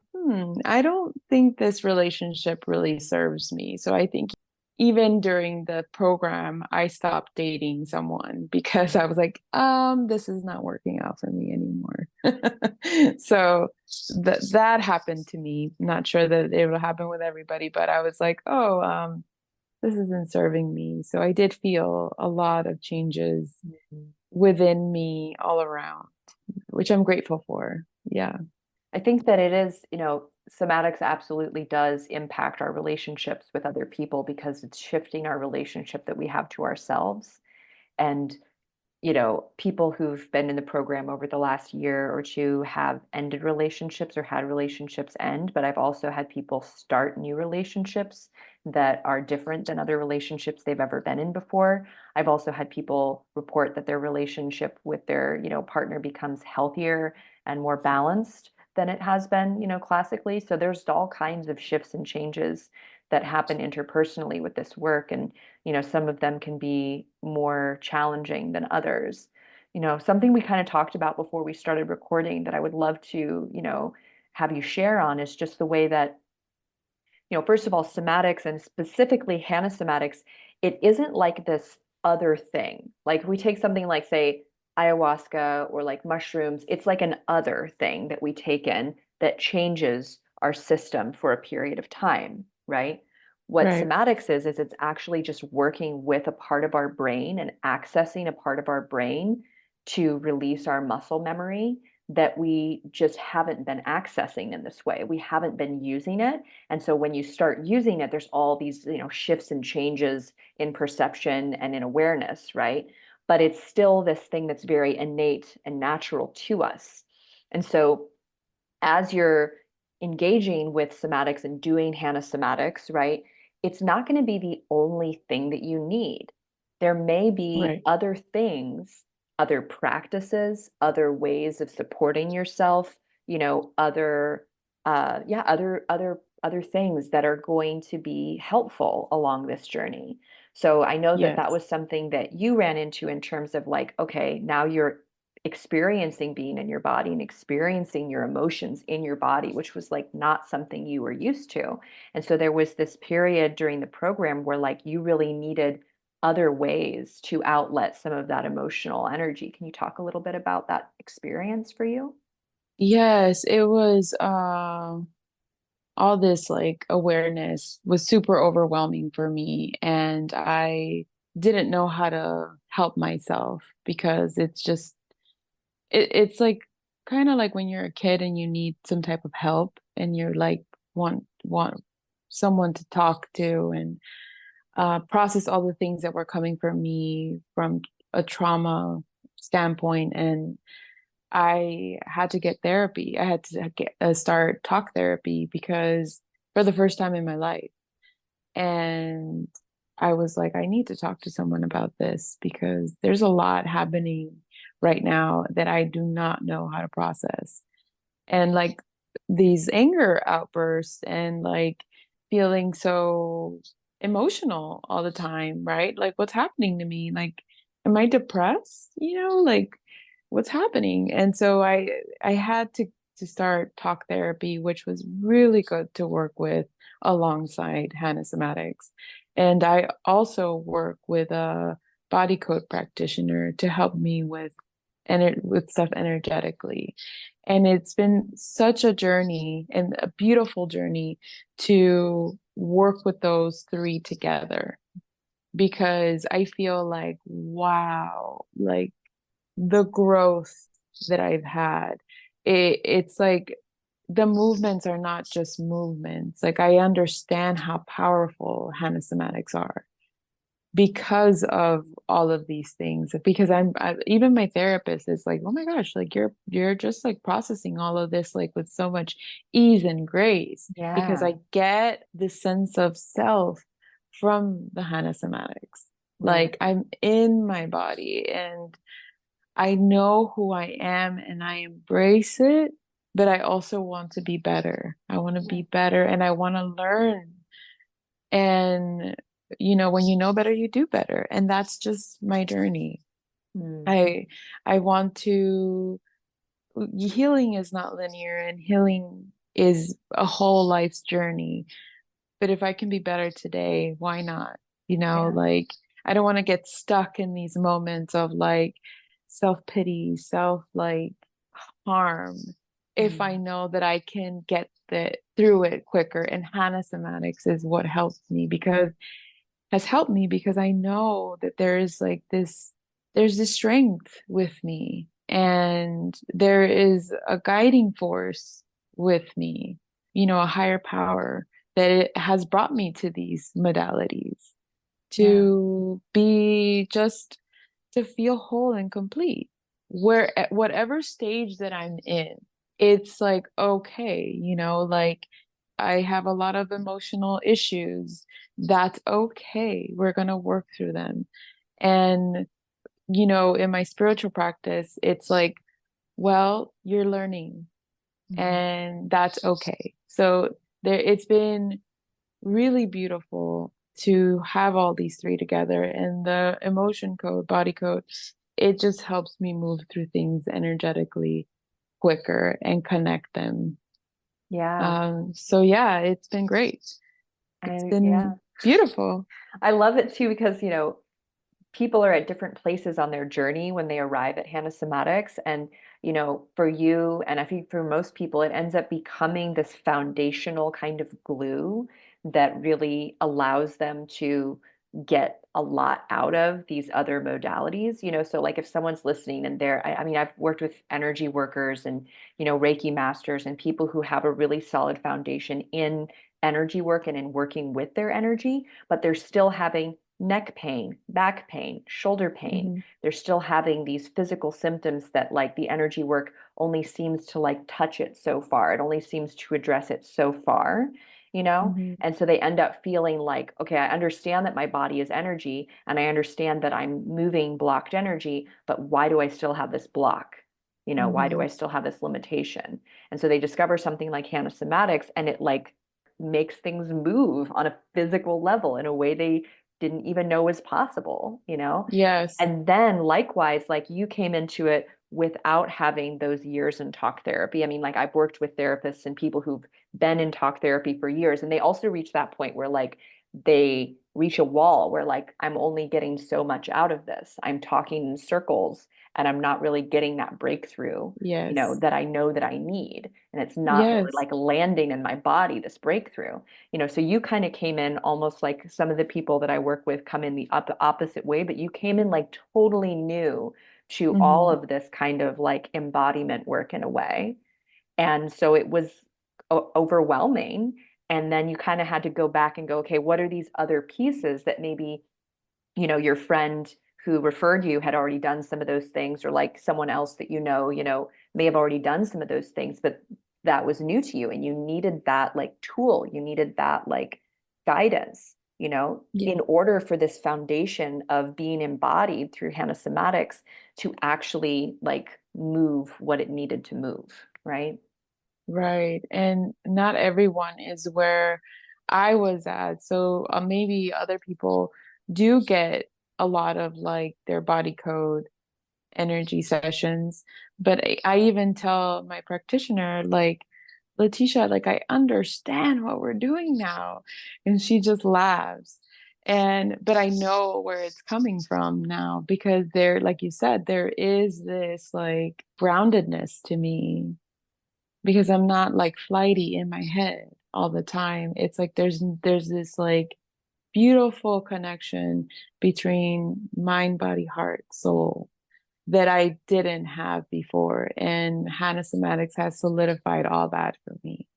I don't think this relationship really serves me. So I think even during the program, I stopped dating someone because I was like, this is not working out for me anymore. So that happened to me. Not sure that it will happen with everybody, but I was like, oh, this isn't serving me. So I did feel a lot of changes Mhm. within me all around, which I'm grateful for. Yeah. I think that it is, somatics absolutely does impact our relationships with other people because it's shifting our relationship that we have to ourselves. And people who've been in the program over the last year or two have ended relationships or had relationships end, but I've also had people start new relationships that are different than other relationships they've ever been in before. I've also had people report that their relationship with their, partner becomes healthier and more balanced than it has been, classically. So there's all kinds of shifts and changes that happen interpersonally with this work. And some of them can be more challenging than others. Something we kind of talked about before we started recording that I would love to, have you share on is just the way that, first of all, somatics and specifically somatics, it isn't like this other thing. Like if we take something like, say, ayahuasca or like mushrooms, it's like an other thing that we take in that changes our system for a period of time, right? What Right. somatics is it's actually just working with a part of our brain and accessing a part of our brain to release our muscle memory that we just haven't been accessing in this way. We haven't been using it. And so when you start using it, there's all these, shifts and changes in perception and in awareness, right? But it's still this thing that's very innate and natural to us. And so as you're engaging with somatics and doing somatics, right? It's not going to be the only thing that you need. There may be Right. other things, other practices, other ways of supporting yourself, other other things that are going to be helpful along this journey. So I know that that Yes. was something that you ran into in terms of like, okay, now you're experiencing being in your body and experiencing your emotions in your body, which was like not something you were used to. And so there was this period during the program where like you really needed other ways to outlet some of that emotional energy. Can you talk a little bit about that experience for you? Yes, it was all this like awareness was super overwhelming for me, and I didn't know how to help myself because it's like kind of like when you're a kid and you need some type of help and you're like want someone to talk to and process all the things that were coming from me from a trauma standpoint. And I had to get therapy. I had to start talk therapy because for the first time in my life. And I was like, I need to talk to someone about this because there's a lot happening right now that I do not know how to process. And like these anger outbursts and like feeling so emotional all the time, right? Like what's happening to me? Like, am I depressed? Like what's happening? And so I had to start talk therapy, which was really good to work with alongside somatics. And I also work with a body code practitioner to help me with stuff energetically. And it's been such a journey and a beautiful journey to work with those three together because I feel like, wow, like the growth that I've had, it's like the movements are not just movements. Like I understand how powerful somatics are because of all of these things, because even my therapist is like, oh my gosh, like you're just like processing all of this like with so much ease and grace because Yeah, I get the sense of self from the somatics. right. Like I'm in my body and I know who I am and I embrace it, but I also want to be better. I want to be better and I want to learn and when you know better, you do better. And that's just my journey. Mm. I want to, healing is not linear, and healing is a whole life's journey. But if I can be better today, why not? Yeah. Like I don't want to get stuck in these moments of like self-pity, self like harm if I Mm. know that I can get through it quicker. And Hannah Somatics is what helps me, because has helped me because I know that there's this strength with me, and there is a guiding force with me, a higher power that it has brought me to these modalities Yeah. to be just to feel whole and complete. Where at whatever stage that I'm in, it's like, okay, like I have a lot of emotional issues. That's okay. We're gonna work through them. And, in my spiritual practice, it's like, well, you're learning Mm. and that's okay. So it's been really beautiful to have all these three together, and the emotion code, body code, it just helps me move through things energetically quicker and connect them. Yeah. So yeah, it's been great. It's Yeah. been beautiful. I love it too because, people are at different places on their journey when they arrive at Hannah Somatics. And, for you, and I think for most people, it ends up becoming this foundational kind of glue that really allows them to get a lot out of these other modalities. So like if someone's listening and I mean, I've worked with energy workers and, Reiki masters and people who have a really solid foundation in energy work and in working with their energy, but they're still having neck pain, back pain, shoulder pain. Hmm. They're still having these physical symptoms that like the energy work only seems to like touch it so far. It only seems to address it so far, you know? Hmm. And so they end up feeling like, okay, I understand that my body is energy and I understand that I'm moving blocked energy, but why do I still have this block? Why do Hmm. I still have this limitation? And so they discover something like Hannah Somatics and it like makes things move on a physical level in a way they didn't even know was possible. Yes. And then likewise, like you came into it without having those years in talk therapy. I mean, like I've worked with therapists and people who've been in talk therapy for years, and they also reach that point where like they reach a wall where like I'm only getting so much out of this. I'm talking in circles and I'm not really getting that breakthrough, Yes. that I know that I need. And it's not really Yes. like landing in my body, this breakthrough. So you kind of came in almost like some of the people that I work with come in the opposite way, but you came in like totally new to all Hmm. of this kind of like embodiment work in a way. And so it was overwhelming. And then you kind of had to go back and go, okay, what are these other pieces that maybe, your friend who referred you had already done some of those things, or like someone else that may have already done some of those things, but that was new to you and you needed that like tool, you needed that like guidance, Yeah. in order for this foundation of being embodied through Hannah Somatics to actually like move what it needed to move, right? Right. And not everyone is where I was at. So maybe other people do get a lot of like their body code energy sessions. But I even tell my practitioner, like, Letitia, like, I understand what we're doing now. And she just laughs. But I know where it's coming from now, because there, like you said, there is this like groundedness to me, because I'm not like flighty in my head all the time. It's like there's this like beautiful connection between mind, body, heart, soul that I didn't have before. And Hannah Somatics has solidified all that for me.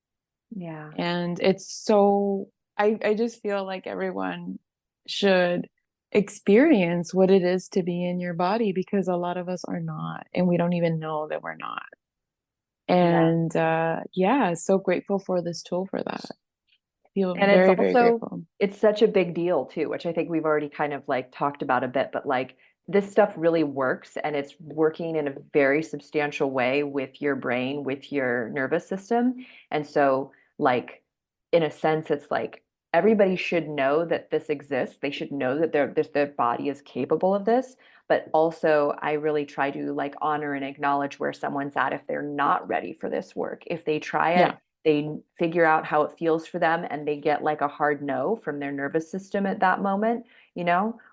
Yeah. And it's so I just feel like everyone should experience what it is to be in your body, because a lot of us are not, and we don't even know that we're not. Yeah. And yeah, so grateful for this tool for that. I feel And it's very, very also, grateful. it's such a big deal too, which I think we've already kind of like talked about a bit, but like this stuff really works and it's working in a very substantial way with your brain, with your nervous system. And so like in a sense, it's like everybody should know that this exists. They should know that their body is capable of this. But also, I really try to like honor and acknowledge where someone's at if they're not ready for this work. If they try it, Yeah. they figure out how it feels for them, and they get like a hard no from their nervous system at that moment,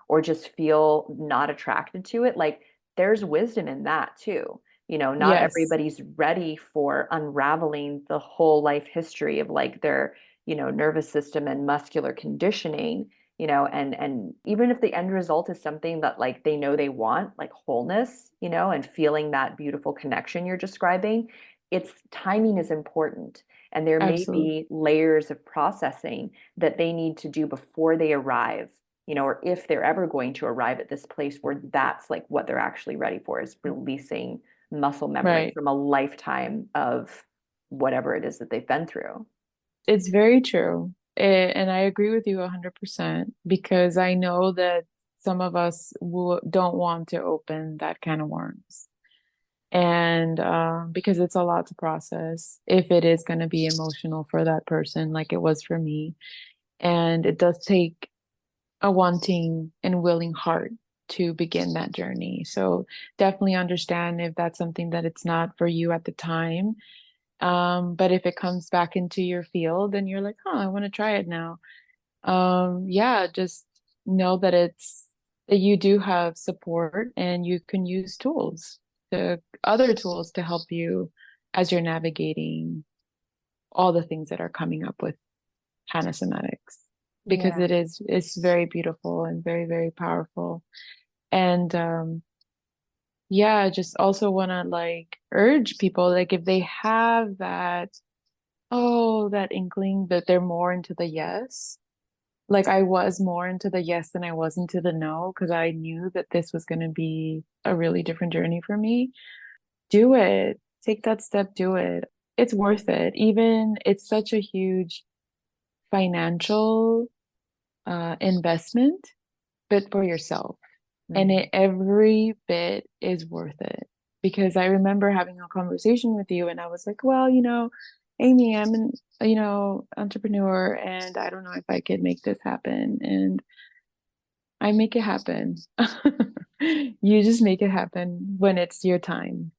or just feel not attracted to it. Like there's wisdom in that too. Not Yes, everybody's ready for unraveling the whole life history of like their nervous system and muscular conditioning, and even if the end result is something that like they know they want, like wholeness, and feeling that beautiful connection you're describing, it's timing is important. And there may absolutely. be layers of processing that they need to do before they arrive, or if they're ever going to arrive at this place where that's like what they're actually ready for is releasing muscle memory Right. from a lifetime of whatever it is that they've been through. It's very true. And I agree with you 100% because I know that some of us don't want to open that can of worms. And because it's a lot to process if it is going to be emotional for that person, like it was for me. And it does take a wanting and willing heart to begin that journey. So definitely understand if that's something that it's not for you at the time. But if it comes back into your field and you're like, oh, I want to try it now. Yeah, just know that that you do have support and you can use other tools to help you as you're navigating all the things that are coming up with somatics because Yeah. it's very beautiful and very, very powerful. And yeah, I just also want to like urge people like if they have that inkling that they're more into the yes. Like I was more into the yes than I was into the no because I knew that this was going to be a really different journey for me. Do it. Take that step, do it. It's worth it. Even it's such a huge financial investment, but for yourself. And Mhm. every bit is worth it. Because I remember having a conversation with you and I was like, well, Amy, I'm an, entrepreneur and I don't know if I could make this happen. And I make it happen. You just make it happen when it's your time.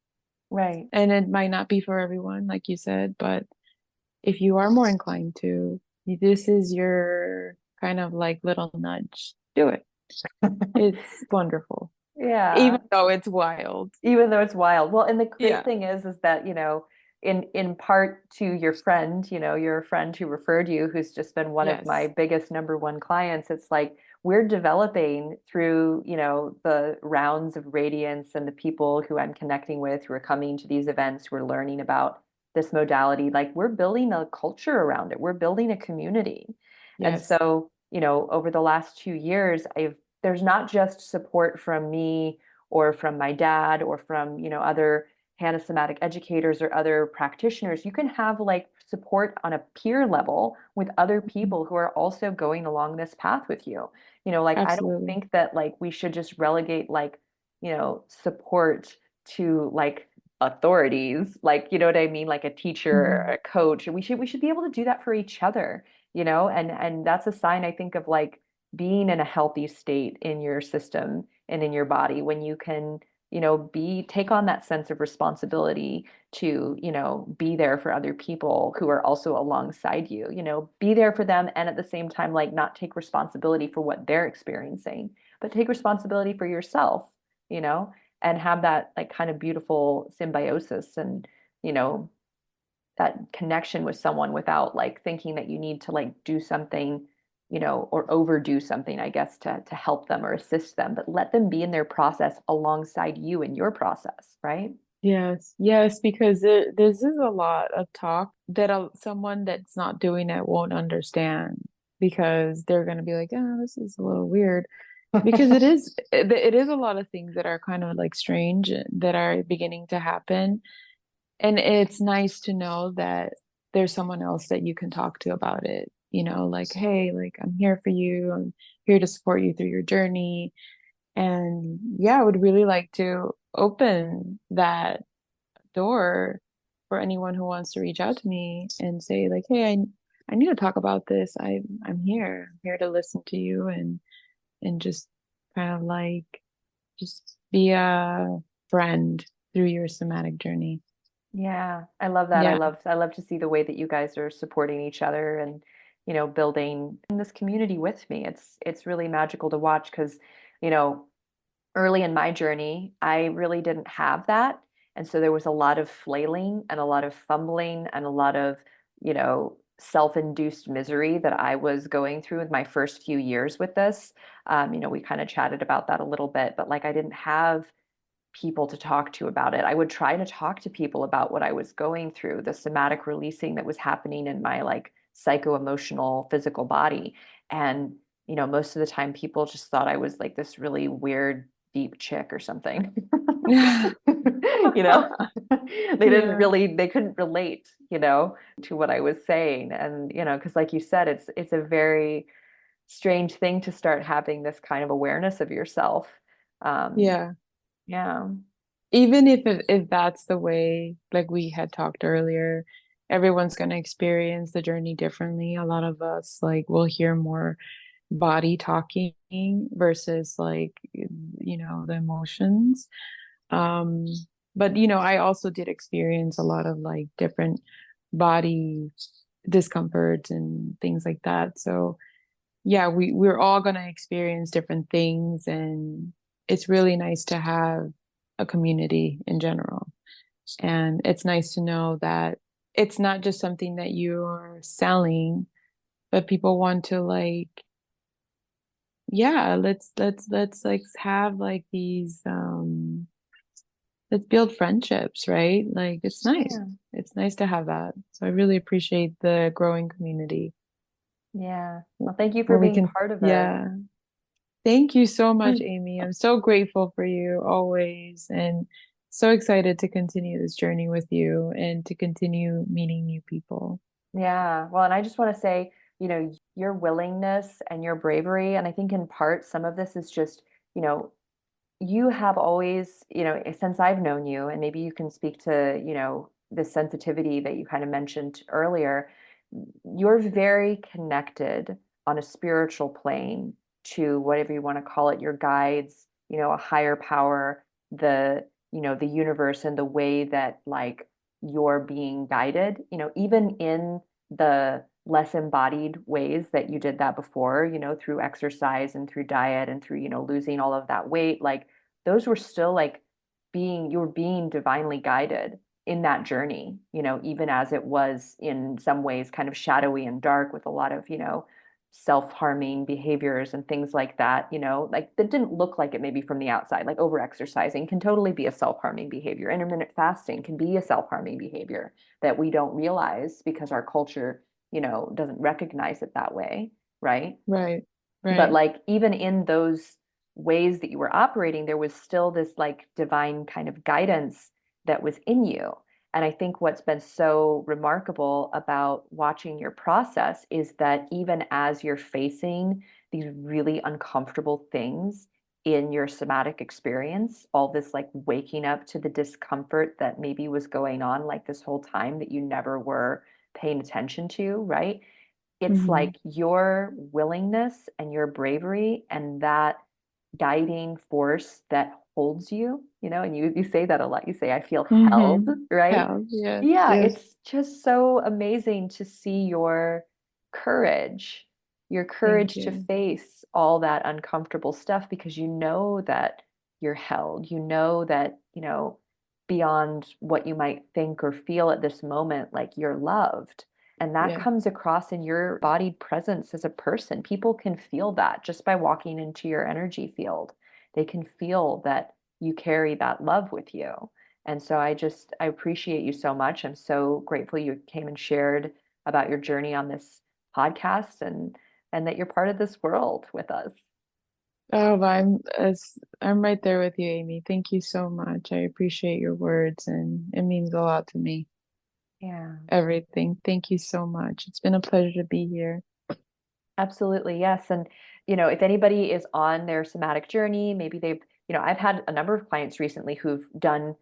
Right. And it might not be for everyone, like you said, but if you are more inclined to, this is your kind of like little nudge. Do it. It's wonderful, Yeah. even though it's wild. Even though it's wild. Well, and the great Yeah. thing is that, in part to your friend, your friend who referred you, who's just been one of my Yes. biggest number one clients, it's like we're developing through, the rounds of radiance and the people who I'm connecting with who are coming to these events, who are learning about this modality. Like we're building a culture around it. We're building a community. And Yes. so, over the last 2 years, there's not just support from me or from my dad or from other somatic educators or other practitioners. You can have like support on a peer level with other Mhm. people who are also going along this path with you. Like I don't Absolutely. think that like we should just relegate like support to like authorities, like what I mean, like a teacher or Mhm. a coach. And we should be able to do that for each other, and that's a sign, I think, of like being in a healthy state in your system and in your body when you can be take on that sense of responsibility to be there for other people who are also alongside you, be there for them, and at the same time like not take responsibility for what they're experiencing, but take responsibility for yourself, you know and have that like kind of beautiful symbiosis and you know that connection with someone without like thinking that you need to like do something, or overdo something, I guess, to help them or assist them, but let them be in their process alongside you in your process, right? Yes. Yes, because this is a lot of talk that someone that's not doing it won't understand because they're going to be like, oh, this is a little weird. Because it is a lot of things that are kind of like strange that are beginning to happen. And it's nice to know that there's someone else that you can talk to about it. Like, hey, like I'm here for you. I'm here to support you through your journey. And yeah, I would really like to open that door for anyone who wants to reach out to me and say, like, hey, I need to talk about this. I'm here. I'm here to listen to you and just kind of like just be a friend through your somatic journey. Yeah, I love that. Yeah. I love to see the way that you guys are supporting each other and, building this community with me. It's really magical to watch because, you know, early in my journey, I really didn't have that. And so there was a lot of flailing and a lot of fumbling and a lot of, self-induced misery that I was going through in my first few years with this. We kind of chatted about that a little bit, but like I didn't have people to talk to about it. I would try to talk to people about what I was going through, the somatic releasing that was happening in my like psycho-emotional physical body. And, most of the time people just thought I was like this really weird, deep chick or something. you know, Yeah. they couldn't relate, to what I was saying. And, because like you said, it's a very strange thing to start having this kind of awareness of yourself. Um, Yeah. yeah. Even if that's the way, like we had talked earlier, everyone's going to experience the journey differently. A lot of us like will hear more body talking versus like the emotions. um but I also did experience a lot of like different body discomfort and things like that. So yeah, we're all going to experience different things, and it's really nice to have a community in general. And it's nice to know that it's not just something that you're selling, but people want to like, yeah, let's like have like these let's build friendships, right? Like it's nice. Yeah. It's nice to have that. So I really appreciate the growing community Yeah. Well, thank you for where we being can, part of it. yeah. Thank you so much, Amy. I'm so grateful for you always, and so excited to continue this journey with you and to continue meeting new people. Yeah. Well, and I just want to say, your willingness and your bravery, and I think in part some of this is just, you know, you have always, since I've known you, and maybe you can speak to, the sensitivity that you kind of mentioned earlier, you're very connected on a spiritual plane to whatever you want to call it, your guides, a higher power, the universe and the way that like you're being guided, even in the less embodied ways that you did that before, through exercise and through diet and through, losing all of that weight, like those were still like you were being divinely guided in that journey, even as it was in some ways kind of shadowy and dark with a lot of, self-harming behaviors and things like that, like that didn't look like it maybe from the outside, like over exercising can totally be a self-harming behavior. Intermittent fasting can be a self-harming behavior that we don't realize because our culture, doesn't recognize it that way, right? Right, But right. like even in those ways that you were operating, there was still this like divine kind of guidance that was in you. And I think what's been so remarkable about watching your process is that even as you're facing these really uncomfortable things in your somatic experience, all this like waking up to the discomfort that maybe was going on like this whole time that you never were paying attention to, right? It's Hmm. like your willingness and your bravery and that guiding force that holds you, and you say that a lot. You say, I feel held, Hmm. right? Yeah, yes, Yeah, yes. it's just so amazing to see courage, your Thank courage to you. face all that uncomfortable stuff because you know that you're held. You know that, beyond what you might think or feel at this moment, like you're loved. And that Yeah, comes across in your embodied presence as a person. People can feel that just by walking into your energy field. They can feel that you carry that love with you. And so I appreciate you so much. I'm so grateful you came and shared about your journey on this podcast and that you're part of this world with us. oh, I'm right there with you, Amy. Thank you so much. I appreciate your words, and it means a lot to me. Yeah. Everything. Thank you so much. It's been a pleasure to be here. Absolutely, yes. And, if anybody is on their somatic journey, maybe I've had a number of clients recently who've done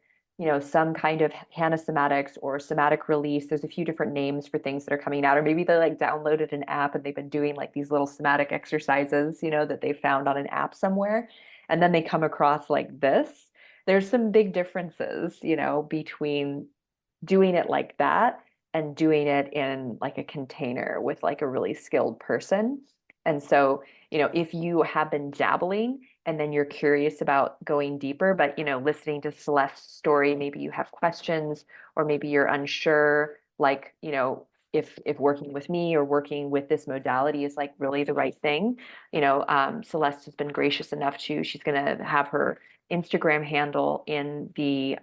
some kind of somatics or somatic release. There's a few different names for things that are coming out, or maybe they like downloaded an app and they've been doing like these little somatic exercises, that they found on an app somewhere. And then they come across like this. There's some big differences, between doing it like that and doing it in like a container with like a really skilled person. And so, if you have been dabbling and then you're curious about going deeper, but listening to Celeste's story, maybe you have questions or maybe you're unsure, like, if working with me or working with this modality is like really the right thing. Celeste has been gracious enough she's going to have her Instagram handle in the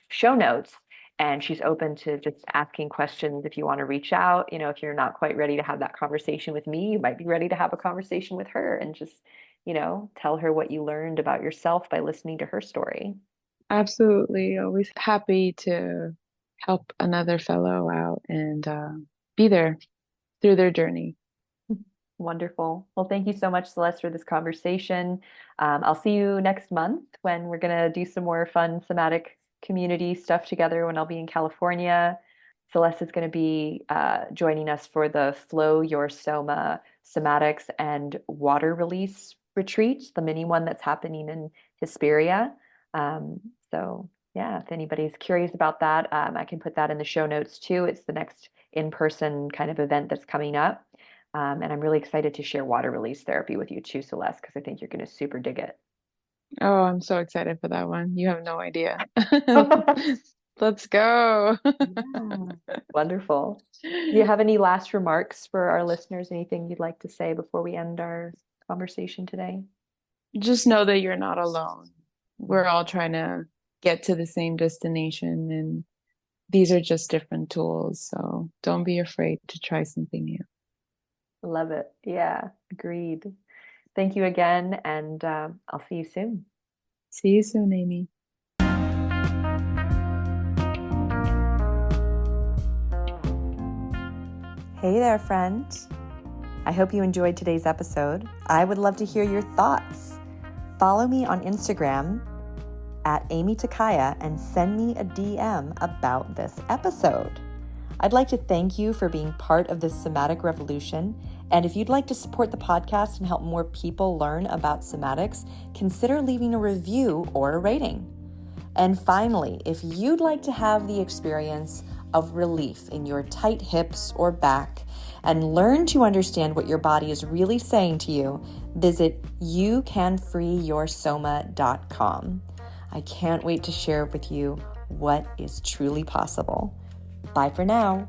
show notes, and she's open to just asking questions if you want to reach out. If you're not quite ready to have that conversation with me, you might be ready to have a conversation with her and just, tell her what you learned about yourself by listening to her story. Absolutely. Always happy to help another fellow out and be there through their journey. Wonderful. Well, thank you so much, Celeste, for this conversation. I'll see you next month when we're going to do some more fun somatic community stuff together when I'll be in California. Celeste is going to be joining us for the Flow Your Soma Somatics and Water Release Retreat, the mini one that's happening in Hesperia. So yeah, if anybody's curious about that, I can put that in the show notes too. It's the next in-person kind of event that's coming up. And I'm really excited to share water release therapy with you too, Celeste, because I think you're going to super dig it. Oh, I'm so excited for that one. You have no idea. Let's go. Yeah. Wonderful. Do you have any last remarks for our listeners? Anything you'd like to say before we end our conversation today? Just know that you're not alone. We're all trying to get to the same destination, and these are just different tools. So don't be afraid to try something new. Love it. Yeah, agreed. Thank you again, and I'll see you soon. See you soon, Amy. Hey there, friend. I hope you enjoyed today's episode. I would love to hear your thoughts. Follow me on Instagram at Amy Takaya and send me a DM about this episode. I'd like to thank you for being part of this somatic revolution. And if you'd like to support the podcast and help more people learn about somatics, consider leaving a review or a rating. And finally, if you'd like to have the experience of relief in your tight hips or back and learn to understand what your body is really saying to you, visit youcanfreeyoursoma.com. I can't wait to share with you what is truly possible. Bye for now.